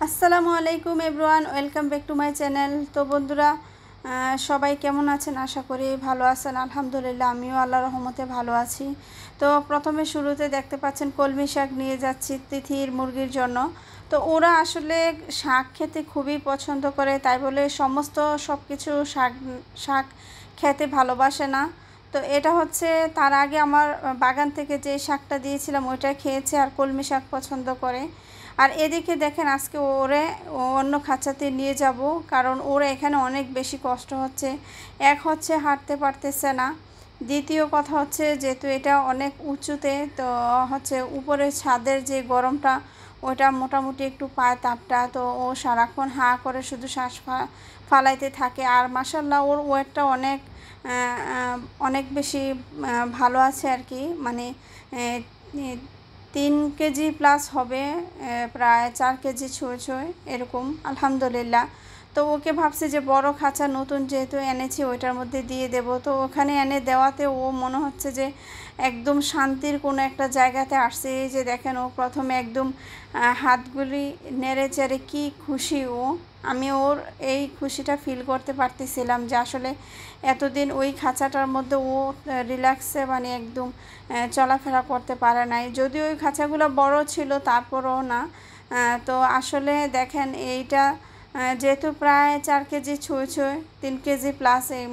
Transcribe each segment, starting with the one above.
আসসালামু আলাইকুম everyone, welcome back to my channel. তো বন্ধুরা, সবাই কেমন আছেন? আশা করি ভালো আছেন। আলহামদুলিল্লাহ, আমিও আল্লাহর রহমতে ভালো আছি। তো প্রথমে শুরুতে দেখতে পাচ্ছেন কলমি শাক নিয়ে যাচ্ছি তিথির মুরগির জন্য। তো ওরা আসলে শাক খেতে খুবই পছন্দ করে, তাই বলে সমস্ত সব কিছু শাক শাক খেতে ভালোবাসে না। তো এটা হচ্ছে তার আগে আমার বাগান থেকে যে শাকটা দিয়েছিলাম ওইটা খেয়েছে, আর কলমি শাক পছন্দ করে। আর এদিকে দেখেন আজকে ওরে অন্য খাঁচাতে নিয়ে যাব, কারণ ওরা এখানে অনেক বেশি কষ্ট হচ্ছে। এক হচ্ছে হাঁটতে পারতেছে না, দ্বিতীয় কথা হচ্ছে যেহেতু এটা অনেক উঁচুতে, তো হচ্ছে উপরে ছাদের যে গরমটা ওটা মোটামুটি একটু পায় তাপটা, তো ও সারাক্ষণ হাঁ করে শুধু শ্বাস ফালাইতে থাকে। আর মাশাল্লাহ ওর ওয়েটটা অনেক অনেক বেশি ভালো আছে আর কি, মানে 3 কেজি প্লাস হবে, প্রায় 4 কেজি ছুঁয়ে ছুঁয়ে এরকম, আলহামদুলিল্লাহ। তো ওকে ভাবছি যে বড় খাঁচা নতুন যেহেতু এনেছি ওইটার মধ্যে দিয়ে দেব। তো ওখানে এনে দেওয়াতে ও মনে হচ্ছে যে একদম শান্তির কোনো একটা জায়গাতে আসছে। এই যে দেখেন, ও প্রথমে একদম হাতগুলি নেড়ে চেড়ে কী খুশি ও। আমি ওর এই খুশিটা ফিল করতে পারতেছিলাম যে আসলে এতদিন ওই খাঁচাটার মধ্যে ও রিল্যাক্সে মানে একদম চলাফেরা করতে পারে নাই। যদিও ওই খাঁচাগুলো বড় ছিল তারপরও না। তো আসলে দেখেন এইটা যেহেতু প্রায় 4 কেজি ছুঁয়ে ছুঁয়ে 3 কেজি প্লাস এই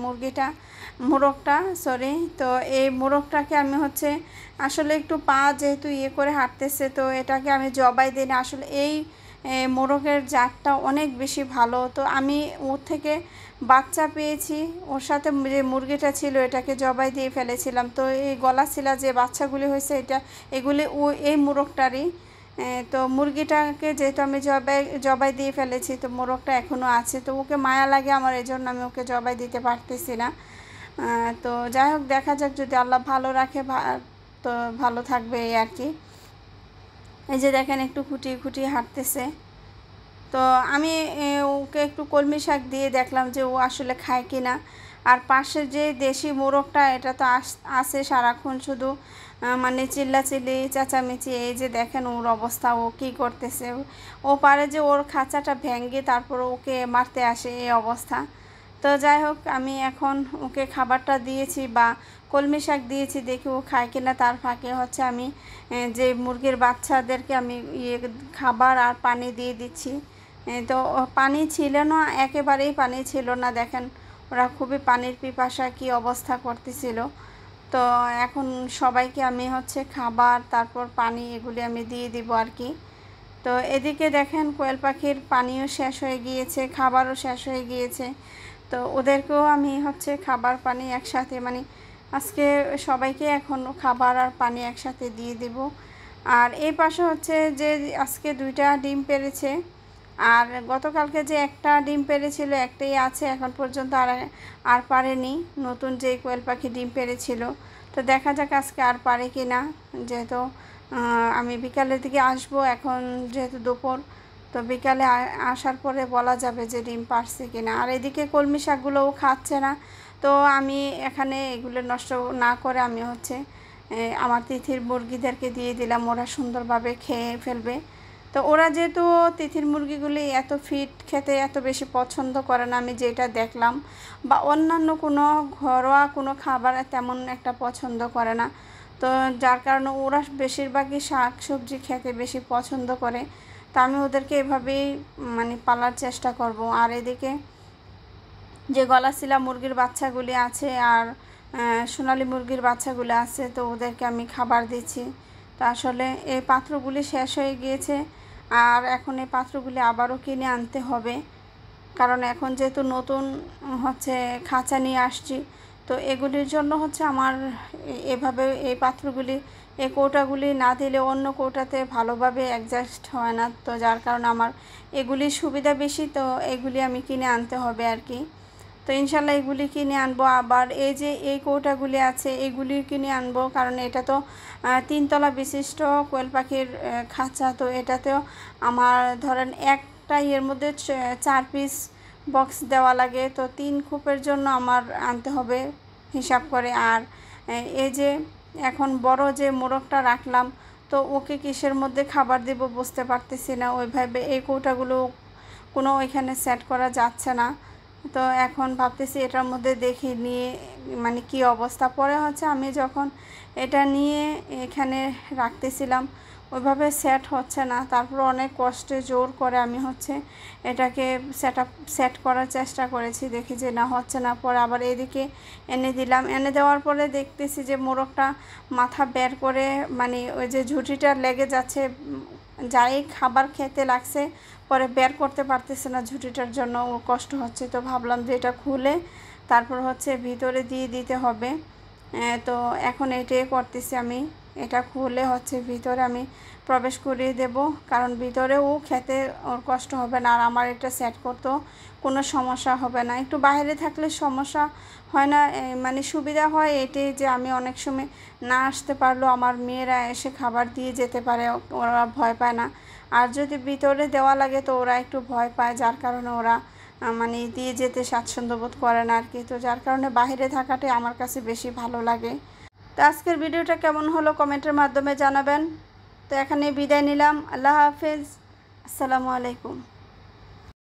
মোরগটা সরি। তো এই মোরগটাকে আমি হচ্ছে আসলে একটু পা যেহেতু করে হাঁটতেছে, তো এটাকে আমি জবাই দিই না। আসলে এই মোরগের জাতটা অনেক বেশি ভালো। তো আমি ওর থেকে বাচ্চা পেয়েছি, ওর সাথে যে মুরগিটা ছিল এটাকে জবাই দিয়ে ফেলেছিলাম। তো এই গলাশিলা যে বাচ্চাগুলি হয়েছে এগুলি এই মোরগটারই। তো মুরগিটাকে যেহেতু আমি জবাই দিয়ে ফেলেছি, তো মোরগটা এখনও আছে। তো ওকে মায়া লাগে আমার, এই জন্য আমি ওকে জবাই দিতে পারতেছি না। তো যাই হোক, দেখা যাক, যদি আল্লাহ ভালো রাখে তো ভালো থাকবে এই আর কি। এই যে দেখেন একটু খুঁটিয়ে খুঁটিয়ে হাঁটতেছে। তো আমি ওকে একটু কলমি শাক দিয়ে দেখলাম যে ও আসলে খায় কি না। আর পাশে যে দেশি মোরগটা এটা তো আসে সারাক্ষণ শুধু মানে চিল্লাচিল্লি চেঁচামেচি। এই যে দেখেন ওর অবস্থা, ও কী করতেছে। ও পারে যে ওর খাঁচাটা ভেঙে তারপর ওকে মারতে আসে, এই অবস্থা। তো যাই হোক, আমি এখন ওকে খাবারটা দিয়েছি বা কলমি শাক দিয়েছি, দেখি ও খায় কিনা। তার ফাঁকে হচ্ছে আমি যে মুরগির বাচ্চাদেরকে আমি খাবার আর পানি দিয়ে দিচ্ছি। তো পানি ছিল না, একেবারেই পানি ছিল না। দেখেন ওরা খুবই পানির পিপাসা কী অবস্থা করতেছিল। তো এখন সবাইকে আমি হচ্ছে খাবার তারপর পানি এগুলি আমি দিয়ে দিব আর কি। তো এদিকে দেখেন কোয়েল পাখির পানিও শেষ হয়ে গিয়েছে, খাবারও শেষ হয়ে গিয়েছে। তো ওদেরকেও আমি হচ্ছে খাবার পানি একসাথে, মানে আজকে সবাইকে এখন খাবার আর পানি একসাথে দিয়ে দেব। আর এই পাশে হচ্ছে যে আজকে 2টা ডিম পেড়েছে, আর গতকালকে যে একটা ডিম পেড়েছিল একটাই আছে এখন পর্যন্ত, আর পারেনি। নতুন যে কোয়েল পাখি ডিম পেড়েছিল, তো দেখা যাক আজকে আর পারে কি না। যেহেতু আমি বিকালের দিকে আসবো, এখন যেহেতু দুপুর, তো বিকালে আসার পরে বলা যাবে যে ডিম পারছে কিনা। আর এদিকে কলমি শাকগুলোও খাচ্ছে না। তো আমি এখানে এগুলো নষ্ট না করে আমি হচ্ছে আমার তিথির মুরগিদেরকে দিয়ে দিলাম, ওরা সুন্দরভাবে খেয়ে ফেলবে। তো ওরা যেহেতু তিথির মুরগিগুলি এত ফিট খেতে এত বেশি পছন্দ করে না, আমি যেটা দেখলাম, বা অন্যান্য কোনো ঘরোয়া কোনো খাবার তেমন একটা পছন্দ করে না। তো যার কারণে ওরা বেশিরভাগই শাক সবজি খেতে বেশি পছন্দ করে। তো আমি ওদেরকে এভাবেই মানে পালার চেষ্টা করব। আর এদিকে যে গলাশিলা মুরগির বাচ্চাগুলি আছে আর সোনালি মুরগির বাচ্চাগুলো আছে, তো ওদেরকে আমি খাবার দিচ্ছি। তো আসলে এই পাত্রগুলি শেষ হয়ে গিয়েছে, আর এখন এই পাত্রগুলি আবারও কিনে আনতে হবে, কারণ এখন যেহেতু নতুন হচ্ছে খাঁচা নিয়ে আসছি। তো এগুলির জন্য হচ্ছে আমার এভাবে এই পাত্রগুলি এই কৌটাগুলি না দিলে অন্য কৌটাতে ভালোভাবে অ্যাডজাস্ট হয় না। তো যার কারণে আমার এগুলির সুবিধা বেশি, তো এগুলি আমি কিনে আনতে হবে আর কি। তো ইনশাল্লাহ এগুলি কিনে আনবো। আবার এই যে এই কৌটাগুলি আছে এগুলি কিনে আনবো, কারণ এটা তো 3তলা বিশিষ্ট কোয়েল পাখির খাঁচা। তো এটাতেও আমার ধরেন একটা এর মধ্যে 4 পিস বক্স দেওয়া লাগে। তো 3 খোপের জন্য আমার আনতে হবে হিসাব করে। আর এই যে এখন বড় যে মোরগটা রাখলাম, তো ওকে কিসের মধ্যে খাবার দেব বুঝতে পারতেছি না। ওইভাবে এই কৌটাগুলো কোনো ওইখানে সেট করা যাচ্ছে না। তো এখন ভাবতেছি এটার মধ্যে দেখি নিয়ে মানে কি অবস্থা। পরে হচ্ছে আমি যখন এটা নিয়ে এখানে রাখতেছিলাম ওইভাবে সেট হচ্ছে না। তারপর অনেক কষ্টে জোর করে আমি হচ্ছে এটাকে সেট করার চেষ্টা করেছি, দেখি যে না হচ্ছে না। পরে আবার এদিকে এনে দিলাম, এনে দেওয়ার পরে দেখতেছি যে মোরগটা মাথা বের করে মানে ওই যে ঝুঁটিটা লেগে যাচ্ছে, যাই খাবার খেতে লাগছে পরে বের করতে পারতেছে না ঝুঁটিটার জন্য, ওর কষ্ট হচ্ছে। তো ভাবলাম যে এটা খুলে তারপর হচ্ছে ভিতরে দিয়ে দিতে হবে। তো এখন এটাই করতেছি আমি, এটা খুলে হচ্ছে ভিতরে আমি প্রবেশ করিয়ে দেব, কারণ ভিতরে ও খেতে ওর কষ্ট হবে না, আর আমার এটা সেট করতেও কোনো সমস্যা হবে না। একটু বাইরে থাকলে সমস্যা হয় না, মানে সুবিধা হয় এটাই যে আমি অনেক সময় না আসতে পারলেও আমার মেয়েরা এসে খাবার দিয়ে যেতে পারে, ওরা ভয় পায় না। আর যদি ভিতরে দেওয়া লাগে তো ওরা একটু ভয় পায়, যার কারণে ওরা মানে দিয়ে যেতে স্বাচ্ছন্দ্য বোধ করে না আর কি। তো যার কারণে বাইরে থাকাটাই আমার কাছে বেশি ভালো লাগে। তো আজকের ভিডিওটা কেমন হলো কমেন্টের মাধ্যমে জানাবেন। তো এখানে বিদায় নিলাম, আল্লাহ হাফেজ, আসসালামু আলাইকুম।